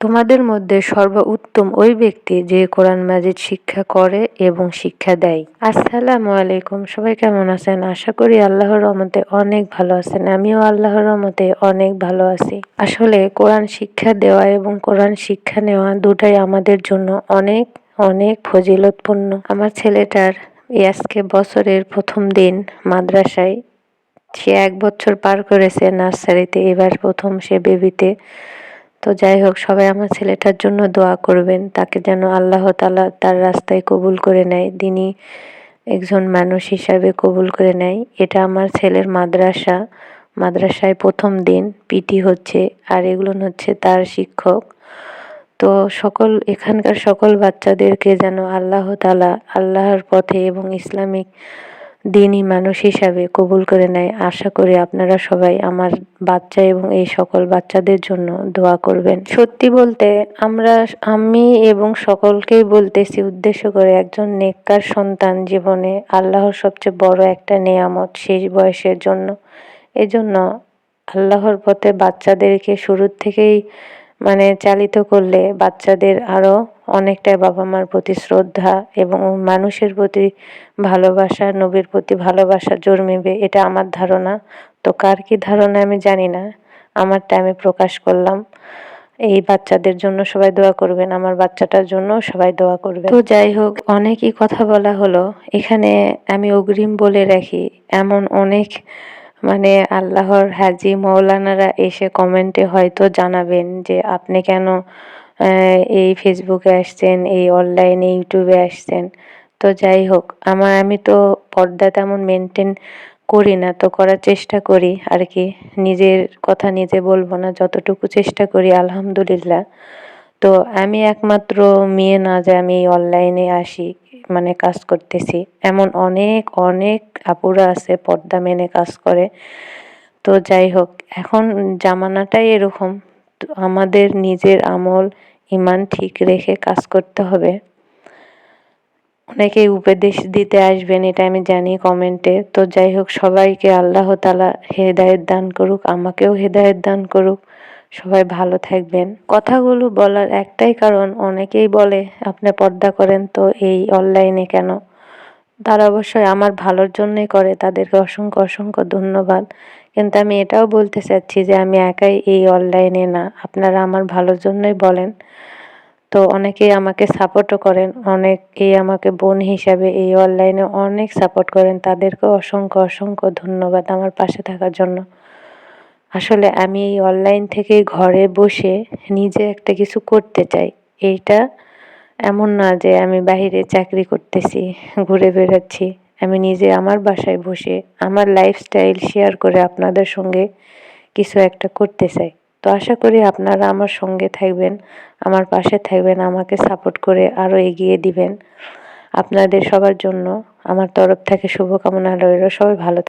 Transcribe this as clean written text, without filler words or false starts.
তোমাদের মধ্যে সর্বোত্তম ওই ব্যক্তি যে কোরআন মাজিদ শিক্ষা করে এবং শিক্ষা দেয়। আসসালামু আলাইকুম, সবাই কেমন আছেন? আশা করি আল্লাহর রহমতে অনেক ভালো আছেন। আমিও আল্লাহর রহমতে অনেক ভালো আছি। আসলে কোরআন শিক্ষা দেওয়া এবং কোরআন শিক্ষা নেওয়া দুটাই আমাদের জন্য অনেক অনেক ফজিলতপূর্ণ। আমার ছেলেটার আজকে বছরের প্রথম দিন মাদ্রাসায়। সে 1 বছর পার করেছে নার্সারিতে, এবার প্রথম সে বেবিতে। তো যাই হোক, সবাই আমার ছেলেটার জন্য দোয়া করবেন, তাকে যেন আল্লাহ তাআলা তার রাস্তায় কবুল করে নেয়, দিনই একজন মানুষ হিসাবে কবুল করে নেয়। এটা আমার ছেলের মাদ্রাসায় প্রথম দিন পিটি হচ্ছে, আর এগুলো হচ্ছে তার শিক্ষক। তো এখানকার সকল বাচ্চাদেরকে যেন আল্লাহ তাআলা আল্লাহর পথে এবং ইসলামিক দিনই মানুষ হিসাবে কবুল করে নেয়। আশা করি আপনারা সবাই আমার বাচ্চা এবং এই সকল বাচ্চাদের জন্য দোয়া করবেন। সত্যি বলতে আমি এবং সকলকেই বলতেছি উদ্দেশ্য করে, একজন নেককার সন্তান জীবনে আল্লাহর সবচেয়ে বড় একটা নেয়ামত শেষ বয়সের জন্য। এজন্য আল্লাহর পথে বাচ্চাদেরকে শুরুর থেকেই চালিত করলে বাচ্চাদের আরও অনেকটাই বাবা মার প্রতি শ্রদ্ধা এবং মানুষের প্রতি ভালোবাসা, নবীর প্রতি ভালোবাসা জন্মিবে, এটা আমার ধারণা। তো কার কি ধারণা আমি জানি না, আমারটা আমি প্রকাশ করলাম। এই বাচ্চাদের জন্য সবাই দোয়া করবেন, আমার বাচ্চাটার জন্য সবাই দোয়া করবেন। তো যাই হোক, অনেকই কথা বলা হলো, এখানে আমি অগ্রিম বলে রাখি, এমন অনেক আল্লাহর হাজি মৌলানারা এসে কমেন্টে হয়তো জানাবেন যে আপনি কেন এই ফেসবুকে আসছেন, এই অনলাইনে ইউটিউবে আসছেন। তো যাই হোক, আমি তো পর্দা তেমন মেনটেন করি না, তো করার চেষ্টা করি আর কি। নিজের কথা নিজে বলবো না, যতটুকু চেষ্টা করি আলহামদুলিল্লাহ। তো আমি একমাত্র মেয়ে না যে আমি অনলাইনে আসি কাজ করতেছি, এমন অনেক অনেক আপুরা আছে পর্দা মেনে কাজ করে। তো যাই হোক, এখন জামানাটাই এরকম, তো আমাদের নিজের আমল ইমান ঠিক রেখে কাজ করতে হবে। অনেকেই উপদেশ দিতে আসবেন, এটা আমি জানি কমেন্টে। তো যাই হোক, সবাইকে আল্লাহ তাআলা হেদায়েত দান করুক, আমাকেও হেদায়েত দান করুক। সবাই ভালো থাকবেন। কথাগুলো বলার একটাই কারণ, অনেকেই বলে আপনি পর্দা করেন তো এই অনলাইনে কেন? তারা অবশ্যই আমার ভালোর জন্যই করে, তাদেরকে অসংখ্য অসংখ্য ধন্যবাদ। কিন্তু আমি এটাও বলতে চাচ্ছি যে আমি একাই এই অনলাইনে না, আপনারা আমার ভালোর জন্যই বলেন। তো অনেকেই আমাকে সাপোর্টও করেন, অনেকেই আমাকে বোন হিসাবে এই অনলাইনে অনেক সাপোর্ট করেন, তাদেরকেও অসংখ্য অসংখ্য ধন্যবাদ আমার পাশে থাকার জন্য। আসলে আমি এই অনলাইন থেকে ঘরে বসে নিজে একটা কিছু করতে চাই। এইটা এমন না যে আমি বাইরে চাকরি করতেছি, ঘুরে বেড়াচ্ছি। আমি নিজে আমার বাসায় বসে আমার লাইফস্টাইল শেয়ার করে আপনাদের সঙ্গে কিছু একটা করতে চাই। তো আশা করি আপনারা আমার সঙ্গে থাকবেন, আমার পাশে থাকবেন, আমাকে সাপোর্ট করে আরও এগিয়ে দিবেন। আপনাদের সবার জন্য আমার তরফ থেকে শুভকামনা রইল। সবাই ভালো